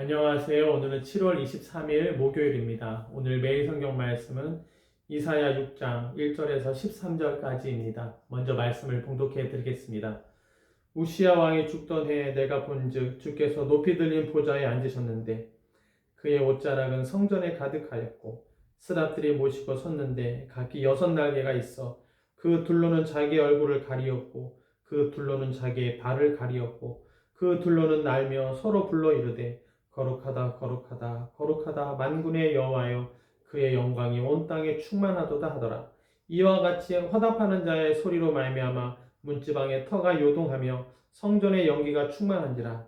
안녕하세요. 오늘은 7월 23일 목요일입니다. 오늘 매일 성경 말씀은 이사야 6장 1절에서 13절까지입니다. 먼저 말씀을 봉독해 드리겠습니다. 우시야 왕이 죽던 해에 내가 본즉 주께서 높이 들린 보좌에 앉으셨는데 그의 옷자락은 성전에 가득하였고 스랍들이 모시고 섰는데 각기 6날개가 있어 그 둘로는 자기 얼굴을 가리었고 그 둘로는 자기의 발을 가리었고 그 둘로는 날며 서로 불러 이르되 거룩하다 거룩하다 거룩하다 만군의 여호와여 그의 영광이 온 땅에 충만하도다 하더라. 이와 같이 화답하는 자의 소리로 말미암아 문지방의 터가 요동하며 성전의 연기가 충만한지라.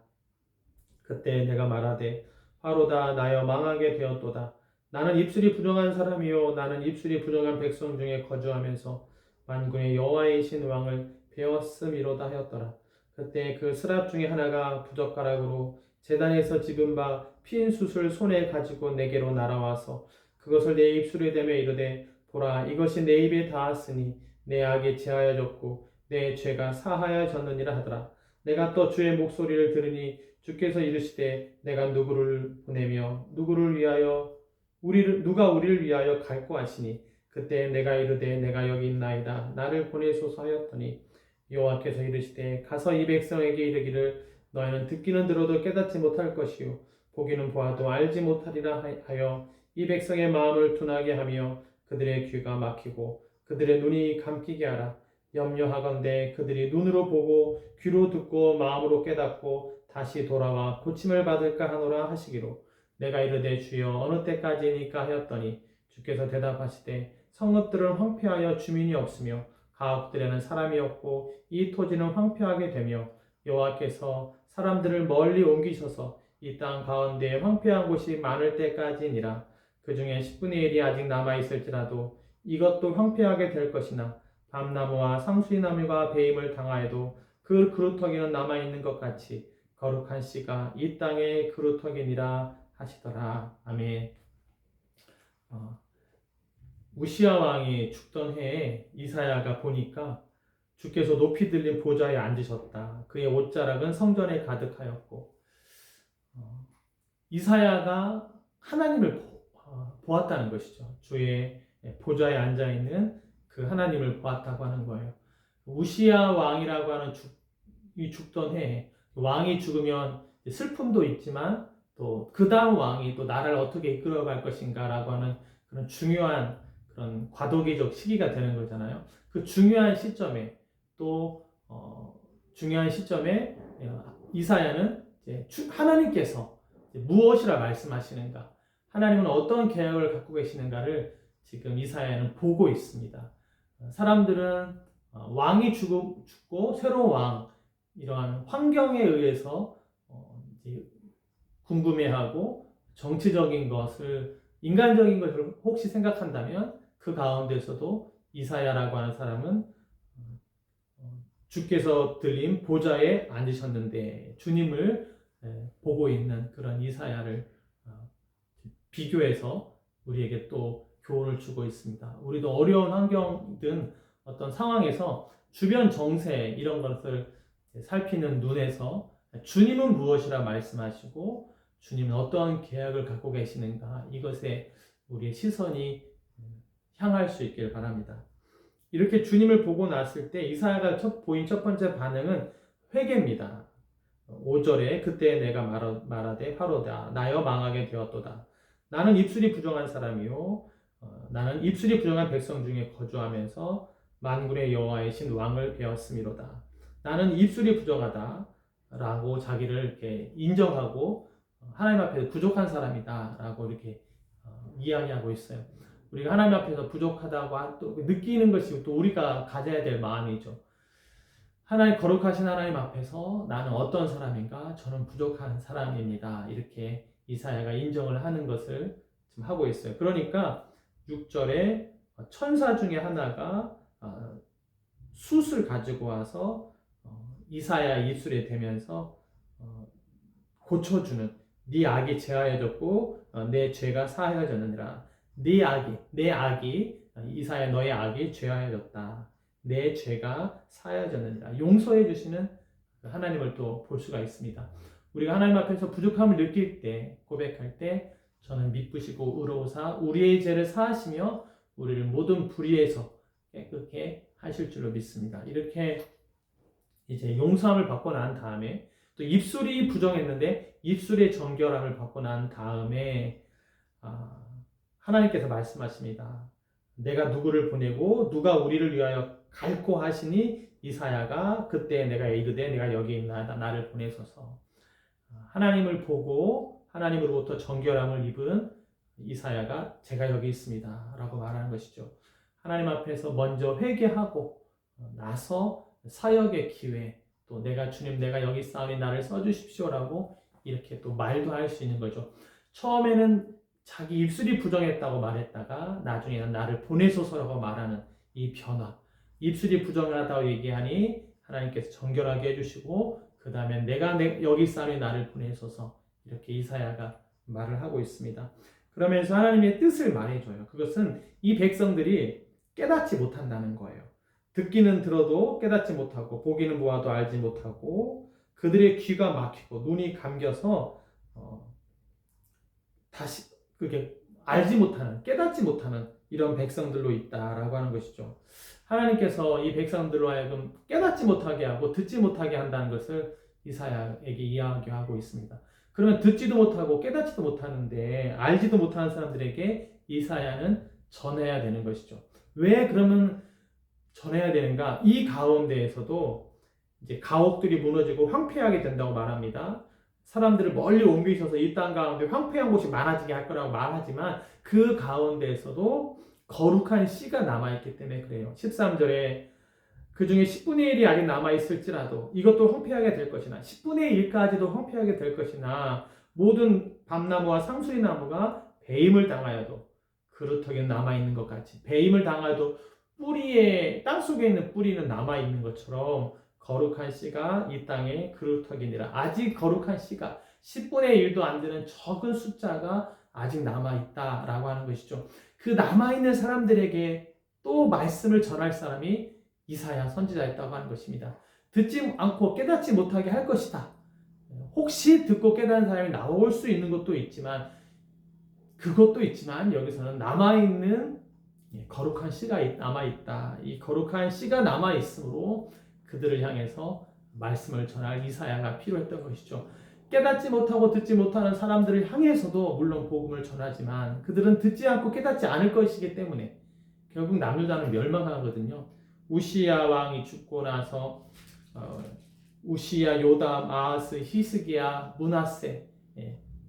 그때 내가 말하되 바로다 나여 망하게 되었도다. 나는 입술이 부정한 사람이요 나는 입술이 부정한 백성 중에 거주하면서 만군의 여호와이신 왕을 배웠음이로다 하였더라. 그때 그 스랍 중에 하나가 부젓가락으로 제단에서 집은 바 핀 숯을 손에 가지고 내게로 날아와서 그것을 내 입술에 대며 이르되 보라 이것이 내 입에 닿았으니 내 악이 제하여졌고 내 죄가 사하여졌느니라 하더라. 내가 또 주의 목소리를 들으니 주께서 이르시되 내가 누구를 보내며 누가 우리를 위하여 갈고 하시니 그때 내가 이르되 내가 여기 있나이다 나를 보내소서 하였더니 여호와께서 이르시되 가서 이 백성에게 이르기를 너희는 듣기는 들어도 깨닫지 못할 것이요 보기는 보아도 알지 못하리라 하여 이 백성의 마음을 둔하게 하며 그들의 귀가 막히고 그들의 눈이 감기게 하라. 염려하건대 그들이 눈으로 보고 귀로 듣고 마음으로 깨닫고 다시 돌아와 고침을 받을까 하노라 하시기로 내가 이르되 주여 어느 때까지니까 하였더니 주께서 대답하시되 성읍들은 황폐하여 주민이 없으며 가옥들에는 사람이 없고 이 토지는 황폐하게 되며 여호와께서 사람들을 멀리 옮기셔서 이 땅 가운데 황폐한 곳이 많을 때까지니라. 그 중에 10분의 1이 아직 남아있을지라도 이것도 황폐하게 될 것이나 밤나무와 상수리나무가 배임을 당하여도 그 그루터기는 남아있는 것 같이 거룩한 씨가 이 땅의 그루터기니라 하시더라. 아멘. 우시야 왕이 죽던 해에 이사야가 보니까 주께서 높이 들린 보좌에 앉으셨다. 그의 옷자락은 성전에 가득하였고 이사야가 하나님을 보았다는 것이죠. 주의 보좌에 앉아있는 그 하나님을 보았다고 하는 거예요. 우시야 왕이라고 하는 죽던 해에 왕이 죽으면 슬픔도 있지만 또 그 다음 왕이 또 나라를 어떻게 이끌어갈 것인가라고 하는 그런 중요한 그런 과도기적 시기가 되는 거잖아요. 그 중요한 시점에 중요한 시점에 이사야는 이제 하나님께서 무엇이라 말씀하시는가, 하나님은 어떤 계획을 갖고 계시는가를 지금 이사야는 보고 있습니다. 사람들은 왕이 죽고 새로운 왕, 이러한 환경에 의해서 이제 궁금해하고 정치적인 것을, 인간적인 것을 혹시 생각한다면 그 가운데서도 이사야라고 하는 사람은 주께서 들린 보좌에 앉으셨는데 주님을 보고 있는 그런 이사야를 비교해서 우리에게 또 교훈을 주고 있습니다. 우리도 어려운 환경이든 어떤 상황에서 주변 정세 이런 것을 살피는 눈에서 주님은 무엇이라 말씀하시고 주님은 어떠한 계획을 갖고 계시는가, 이것에 우리의 시선이 향할 수 있길 바랍니다. 이렇게 주님을 보고 났을 때 이사야가 보인 첫 번째 반응은 회개입니다. 5절에 그때 내가 말하되 바로다 나여 망하게 되었도다. 나는 입술이 부정한 사람이요 나는 입술이 부정한 백성 중에 거주하면서 만군의 여호와이신 왕을 배웠음이로다. 나는 입술이 부정하다 라고 자기를 이렇게 인정하고 하나님 앞에서 부족한 사람이다 라고 이렇게 이야기하고 있어요. 우리가 하나님 앞에서 부족하다고 또 느끼는 것이 또 우리가 가져야 될 마음이죠. 하나님, 거룩하신 하나님 앞에서 나는 어떤 사람인가? 저는 부족한 사람입니다. 이렇게 이사야가 인정을 하는 것을 지금 하고 있어요. 그러니까 6절에 천사 중에 하나가 숯을 가지고 와서 이사야 입술에 대면서 고쳐주는, 네 악이 제하여졌고 내 죄가 사하여졌느니라. 내 악이 이사야 너의 악이 죄하여졌다. 내 죄가 사하여졌느니라. 용서해 주시는 하나님을 또 볼 수가 있습니다. 우리가 하나님 앞에서 부족함을 느낄 때, 고백할 때 저는 미쁘시고 의로우사 우리의 죄를 사하시며 우리를 모든 불의에서 깨끗게 하실 줄로 믿습니다. 이렇게 이제 용서함을 받고 난 다음에 또 입술이 부정했는데 입술의 정결함을 받고 난 다음에 하나님께서 말씀하십니다. 내가 누구를 보내고 누가 우리를 위하여 갈고 하시니 이사야가 그때 내가 이르되 내가 여기 있나이다 나를 보내소서. 하나님을 보고 하나님으로부터 정결함을 입은 이사야가 제가 여기 있습니다 라고 말하는 것이죠. 하나님 앞에서 먼저 회개하고 나서 사역의 기회, 또 내가 주님 내가 여기 있사오니 나를 써주십시오라고 이렇게 또 말도 할 수 있는 거죠. 처음에는 자기 입술이 부정했다고 말했다가 나중에는 나를 보내소서라고 말하는 이 변화. 입술이 부정하다고 얘기하니 하나님께서 정결하게 해주시고 그 다음에 내가 여기 있사오니 나를 보내소서 이렇게 이사야가 말을 하고 있습니다. 그러면서 하나님의 뜻을 말해줘요. 그것은 이 백성들이 깨닫지 못한다는 거예요. 듣기는 들어도 깨닫지 못하고 보기는 보아도 알지 못하고 그들의 귀가 막히고 눈이 감겨서 다시 그게 알지 못하는 깨닫지 못하는 이런 백성들로 있다라고 하는 것이죠. 하나님께서 이 백성들로 하여금 깨닫지 못하게 하고 듣지 못하게 한다는 것을 이사야에게 이야기하고 있습니다. 그러면 듣지도 못하고 깨닫지도 못하는데 알지도 못하는 사람들에게 이사야는 전해야 되는 것이죠. 왜 그러면 전해야 되는가? 이 가운데에서도 이제 가옥들이 무너지고 황폐하게 된다고 말합니다. 사람들을 멀리 옮기셔서 이 땅 가운데 황폐한 곳이 많아지게 할 거라고 말하지만 그 가운데에서도 거룩한 씨가 남아있기 때문에 그래요. 13절에 그 중에 10분의 1이 아직 남아있을지라도 이것도 황폐하게 될 것이나 10분의 1까지도 황폐하게 될 것이나 모든 밤나무와 상수리나무가 배임을 당하여도 그루터기는 남아있는 것 같이 배임을 당하여도 뿌리에 땅속에 있는 뿌리는 남아있는 것처럼 거룩한 씨가 이 땅에 그루터기니라. 아직 거룩한 씨가 10분의 1도 안 되는 적은 숫자가 아직 남아있다라고 하는 것이죠. 그 남아있는 사람들에게 또 말씀을 전할 사람이 이사야 선지자였다고 하는 것입니다. 듣지 않고 깨닫지 못하게 할 것이다. 혹시 듣고 깨닫는 사람이 나올 수 있는 것도 있지만 그것도 있지만 여기서는 남아있는 거룩한 씨가 남아있다. 이 거룩한 씨가 남아있으므로 그들을 향해서 말씀을 전할 이사야가 필요했던 것이죠. 깨닫지 못하고 듣지 못하는 사람들을 향해서도 물론 복음을 전하지만 그들은 듣지 않고 깨닫지 않을 것이기 때문에 결국 남유다는 멸망하거든요. 우시야 왕이 죽고 나서 우시야, 요담, 아하스, 히스기야, 므낫세,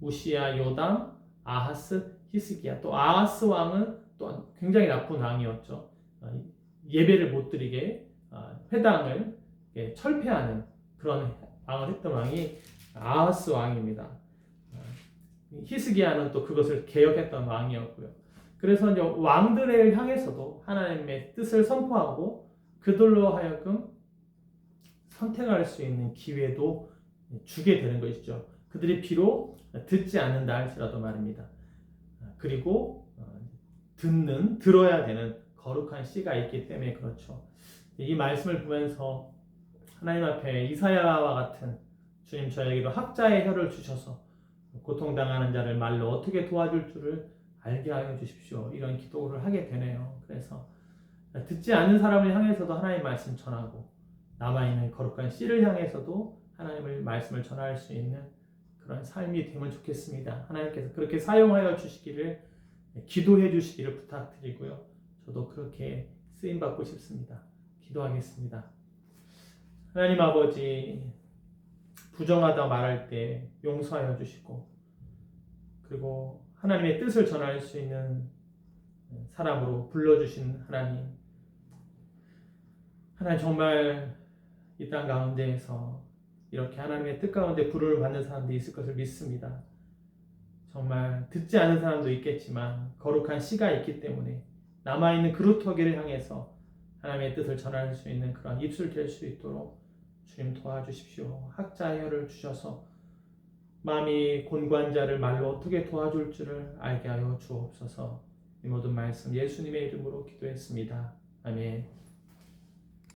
우시야, 요담, 아하스, 히스기야. 또 아하스 왕은 또 굉장히 나쁜 왕이었죠. 예배를 못 드리게 회당을 철폐하는 그런 왕을 했던 왕이 아하스 왕입니다. 히스기야는 또 그것을 개혁했던 왕이었고요. 그래서 이제 왕들을 향해서도 하나님의 뜻을 선포하고 그들로 하여금 선택할 수 있는 기회도 주게 되는 것이죠. 그들이 비록 듣지 않는다 할지라도 말입니다. 그리고 들어야 되는 거룩한 씨가 있기 때문에 그렇죠. 이 말씀을 보면서 하나님 앞에 이사야와 같은 주님 저에게도 학자의 혀를 주셔서 고통당하는 자를 말로 어떻게 도와줄 줄을 알게 하여 주십시오. 이런 기도를 하게 되네요. 그래서 듣지 않는 사람을 향해서도 하나님의 말씀 전하고 남아있는 거룩한 씨를 향해서도 하나님의 말씀을 전할 수 있는 그런 삶이 되면 좋겠습니다. 하나님께서 그렇게 사용하여 주시기를 기도해 주시기를 부탁드리고요. 저도 그렇게 쓰임받고 싶습니다. 기도하겠습니다. 하나님 아버지, 부정하다 말할 때 용서하여 주시고 그리고 하나님의 뜻을 전할 수 있는 사람으로 불러주신 하나님, 정말 이 땅 가운데에서 이렇게 하나님의 뜻 가운데 부름을 받는 사람들이 있을 것을 믿습니다. 정말 듣지 않은 사람도 있겠지만 거룩한 씨가 있기 때문에 남아있는 그루터기를 향해서 하나님의 뜻을 전할 수 있는 그런 입술 될 수 있도록 주님 도와주십시오. 학자의 혀를 주셔서 마음이 곤고한 자를 말로 어떻게 도와줄 줄을 알게 하여 주옵소서. 이 모든 말씀 예수님의 이름으로 기도했습니다. 아멘.